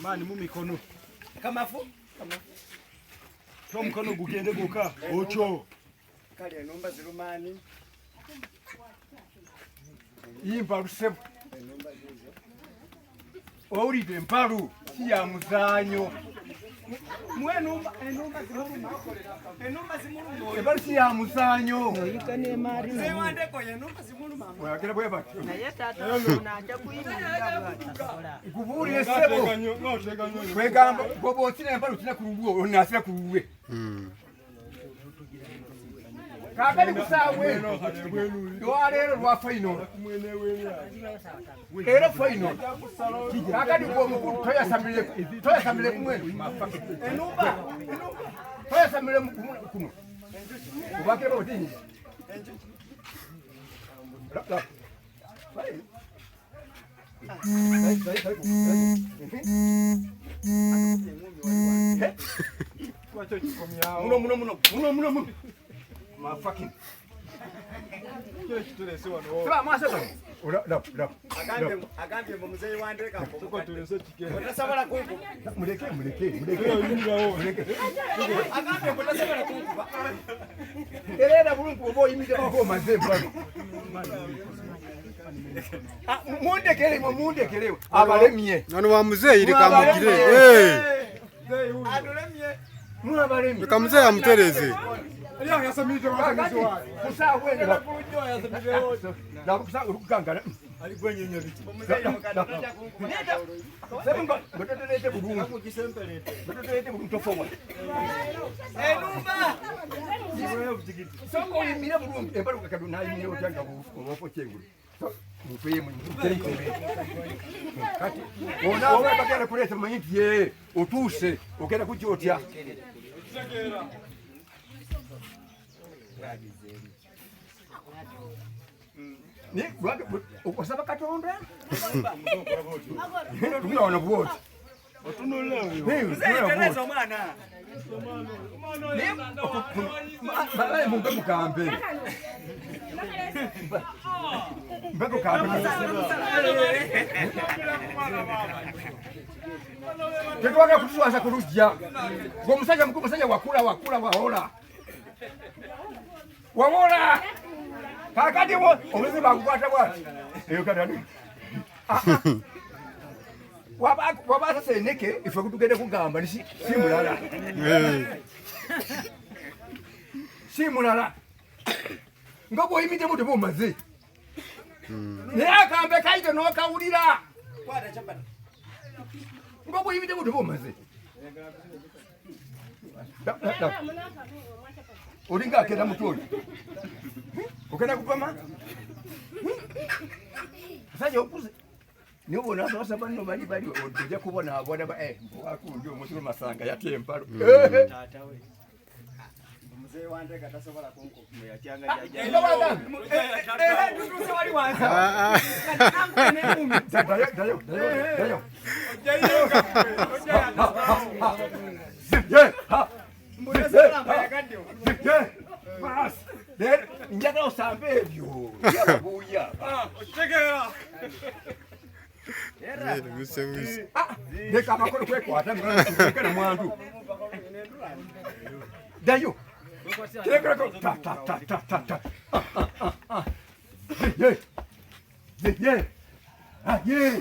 Mani mumikono. Kamafu? Kamafu. Mkono gugende guka. Ocho. Kali enumba zirumani. Yimba rusebo. Enumba zizo. Oulide empalu ya muzanyo. Enumba zirumani. Enumba zimuluma. Ebalusi ya muzanyo. Oyikane mari. Sewandeko enumba zimuluma. Oyagera bwe batyo. Naye tata unaja kuyimira bwata. Ikuburi esebo. Kwegamba bobo otine empalu tina kurubuo onasira kuruwe. Kakali kusawe. Dwalero lwa final. Era final. Kakali kwa mkuu toya samile kumwenu. Enumba. Toya samile kumu. Ubake bo tinyi. La. Muno. My fucking. Sema masaka. La. Agambye mumuzee wandeka ko tuleso chike. Mutasabala kungu. Muleke. Agambye mutasabala kungu. Erera bulungu obo imide bako mazee bwana. Mundekele abalemye. Nano wa muzee ili kamugire. Adolemye. Muna balemye. Kamuzee amutereze. Ya yasamije wasamije. Kusa wende la kujo yasamije wote. Na kusa ukukangana. Ali kwenye nyabiti. Muzee mukadanja kungu. Semunga bototelete bulungu. Akujisempelete. Bototelete bulungu tofowa. Enumba. Soko yimira bulungu. Embaluka kaduna yimira otanga bufo chengulu. Mupeye mwenye kati onawe bagala kuleta mayinti ye otuse ogenda kukyotya ni osaba Katonda tunaona bwoti otunulira omwana babaye mumpe mukambe mbego kambe tetwaga kutuwaza kulujja ng'omusajja mukulu musajja wakula wawola kakati omulimu bakukwata bwati eyo katani wabasa seneke ife kutugende kugamba si mulala si mulala nga bw'oyimiddemu tebumaze naye akambe kaito n'okawulira nga bw'oyimiddemu tebumaze olinga akenda mutoli okenda kupama asajja okuze niyo bona abasa banno bali ojja kubona abona wakunja omusiru Masanga yatya empalo mzee wande katasobola kunkokume yatyanga tutuze wali wansi njagala osambe ebyo yabuya otegera leka amakolo kwekwata na mwandu dayo kirekereko ye